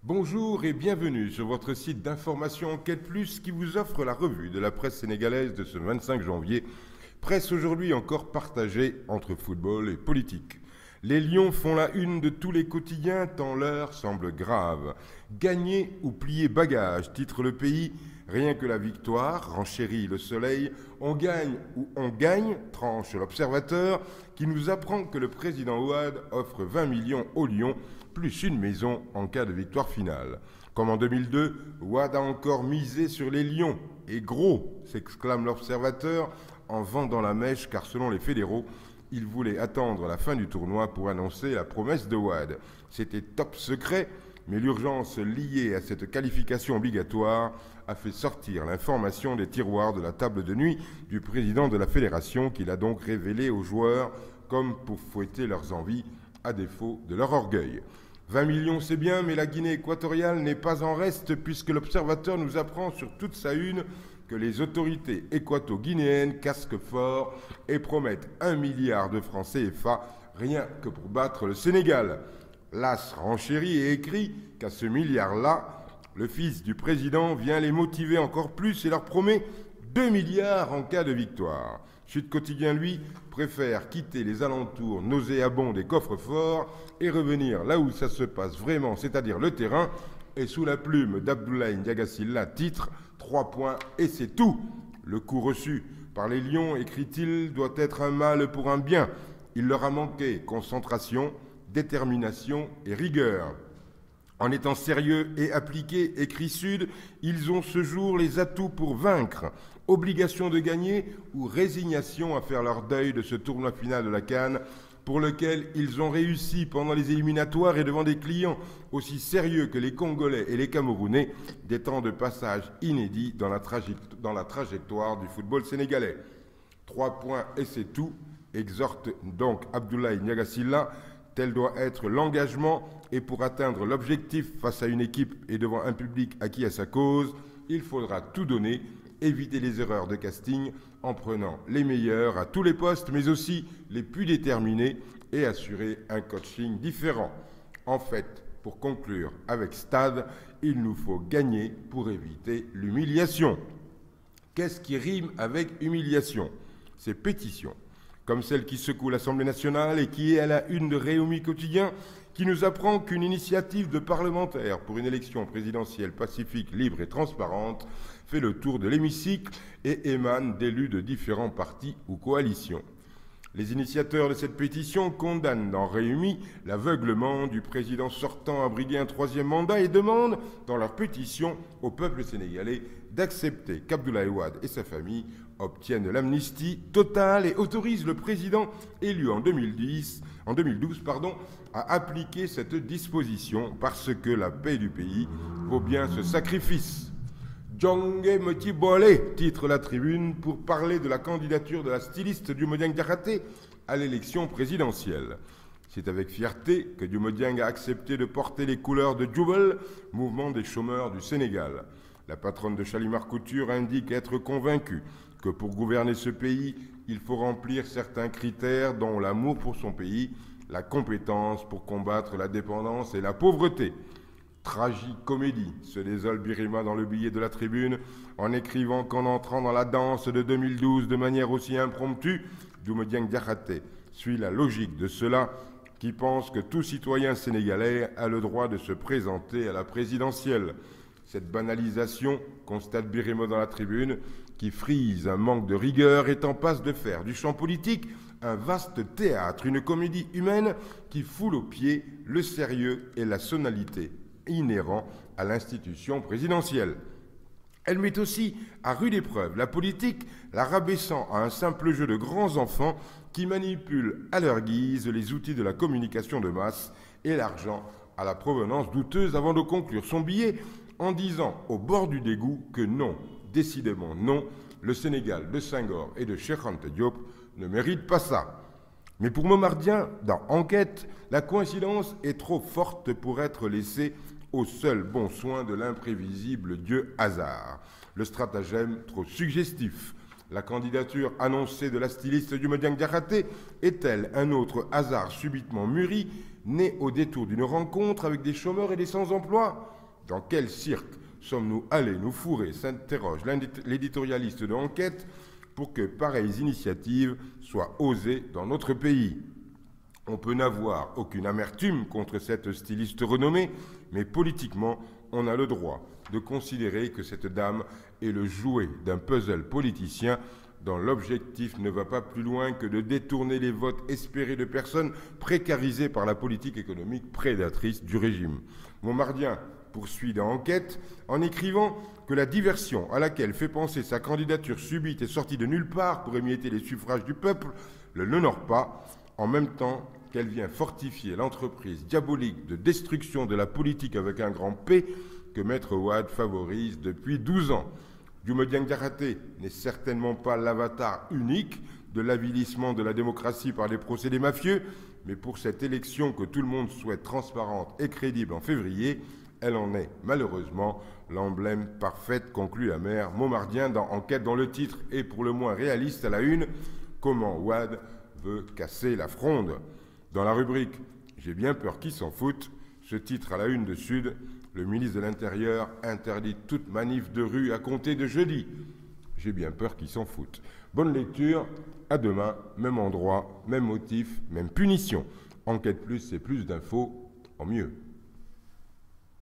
Bonjour et bienvenue sur votre site d'information Enquête Plus qui vous offre la revue de la presse sénégalaise de ce 25 janvier. Presse aujourd'hui encore partagée entre football et politique. Les Lions font la une de tous les quotidiens tant l'heure semble grave. Gagner ou plier bagage, titre Le Pays. Rien que la victoire, renchérit Le Soleil. On gagne ou on gagne, tranche l'Observateur, qui nous apprend que le président Ouad offre 20 millions aux Lions, plus une maison en cas de victoire finale. Comme en 2002, Ouad a encore misé sur les Lions. Et gros, s'exclame l'Observateur, en vendant la mèche, car selon les fédéraux, il voulait attendre la fin du tournoi pour annoncer la promesse de Ouad. C'était top secret, mais l'urgence liée à cette qualification obligatoire a fait sortir l'information des tiroirs de la table de nuit du président de la fédération, qu'il a donc révélé aux joueurs comme pour fouetter leurs envies, à défaut de leur orgueil. 20 millions, c'est bien, mais la Guinée équatoriale n'est pas en reste, puisque l'Observateur nous apprend sur toute sa une que les autorités équato-guinéennes casquent fort et promettent 1 milliard de francs CFA, rien que pour battre le Sénégal. L'AS renchérit et écrit qu'à ce milliard-là, le fils du président vient les motiver encore plus et leur promet 2 milliards en cas de victoire. Sud Quotidien, lui, préfère quitter les alentours nauséabonds des coffres-forts et revenir là où ça se passe vraiment, c'est-à-dire le terrain, et sous la plume d'Abdoulaye Ndiaga Sylla, titre 3 points et c'est tout. Le coup reçu par les Lions, écrit-il, doit être un mal pour un bien. Il leur a manqué concentration, détermination et rigueur. En étant sérieux et appliqués, écrit Sud, ils ont ce jour les atouts pour vaincre. Obligation de gagner ou résignation à faire leur deuil de ce tournoi final de la CAN, pour lequel ils ont réussi pendant les éliminatoires et devant des clients aussi sérieux que les Congolais et les Camerounais, des temps de passage inédits dans la trajectoire du football sénégalais. 3 points et c'est tout, exhorte donc Abdoulaye Ndiaga Sylla. Tel doit être l'engagement, et pour atteindre l'objectif face à une équipe et devant un public acquis à sa cause, il faudra tout donner, éviter les erreurs de casting en prenant les meilleurs à tous les postes, mais aussi les plus déterminés, et assurer un coaching différent. En fait, pour conclure avec Stade, il nous faut gagner pour éviter l'humiliation. Qu'est-ce qui rime avec humiliation? C'est pétition, comme celle qui secoue l'Assemblée nationale et qui est à la une de Réumi Quotidien, qui nous apprend qu'une initiative de parlementaires pour une élection présidentielle pacifique, libre et transparente fait le tour de l'hémicycle et émane d'élus de différents partis ou coalitions. Les initiateurs de cette pétition condamnent dans Réumi l'aveuglement du président sortant à briguer un 3e mandat et demandent, dans leur pétition, au peuple sénégalais d'accepter qu'Abdoulaye Ouad et sa famille obtiennent l'amnistie totale et autorisent le président élu en 2012 à appliquer cette disposition parce que la paix du pays vaut bien ce sacrifice. Djongé Motibole, titre la Tribune, pour parler de la candidature de la styliste Diouma Diakhaté à l'élection présidentielle. C'est avec fierté que Diouma Dieng a accepté de porter les couleurs de Djoubel, mouvement des chômeurs du Sénégal. La patronne de Chalimar Couture indique être convaincue que pour gouverner ce pays, il faut remplir certains critères dont l'amour pour son pays, la compétence pour combattre la dépendance et la pauvreté. Tragicomédie, se désole Birima dans le billet de la Tribune, en écrivant qu'en entrant dans la danse de 2012 de manière aussi impromptue, Diouma Diakhaté suit la logique de ceux-là qui pensent que tout citoyen sénégalais a le droit de se présenter à la présidentielle. Cette banalisation, constate Birima dans la Tribune, qui frise un manque de rigueur, est en passe de faire du champ politique un vaste théâtre, une comédie humaine qui foule aux pieds le sérieux et la sonalité inhérents à l'institution présidentielle. Elle met aussi à rude épreuve la politique, la rabaissant à un simple jeu de grands enfants qui manipulent à leur guise les outils de la communication de masse et l'argent à la provenance douteuse, avant de conclure son billet en disant au bord du dégoût que non, décidément non, le Sénégal de Senghor et de Cheikh Anta Diop ne mérite pas ça. Mais pour Momardien, dans Enquête, la coïncidence est trop forte pour être laissée au seul bon soin de l'imprévisible dieu hasard. Le stratagème trop suggestif. La candidature annoncée de la styliste Diouma Diakhaté est-elle un autre hasard subitement mûri, né au détour d'une rencontre avec des chômeurs et des sans-emploi? Dans quel cirque sommes-nous allés nous fourrer, s'interroge l'éditorialiste de Enquête, pour que pareilles initiatives soient osées dans notre pays? On peut n'avoir aucune amertume contre cette styliste renommée, mais politiquement, on a le droit de considérer que cette dame est le jouet d'un puzzle politicien dont l'objectif ne va pas plus loin que de détourner les votes espérés de personnes précarisées par la politique économique prédatrice du régime. Montmardien poursuit dans Enquête en écrivant que la diversion à laquelle fait penser sa candidature subite et sortie de nulle part pour émietter les suffrages du peuple ne l'honore pas, en même temps qu'elle vient fortifier l'entreprise diabolique de destruction de la politique avec un grand P que Maître Wade favorise depuis 12 ans. Diouma Diakhaté n'est certainement pas l'avatar unique de l'avilissement de la démocratie par les procédés mafieux, mais pour cette élection que tout le monde souhaite transparente et crédible en février, elle en est malheureusement l'emblème parfait, conclut la maire Montmardien dans Enquête, dont le titre est pour le moins réaliste à la une: Comment Wade veut casser la fronde. Dans la rubrique J'ai bien peur qu'ils s'en foutent, ce titre à la une de Sud: Le ministre de l'Intérieur interdit toute manif de rue à compter de jeudi. J'ai bien peur qu'ils s'en foutent. Bonne lecture, à demain, même endroit, même motif, même punition. Enquête Plus, c'est plus d'infos en mieux.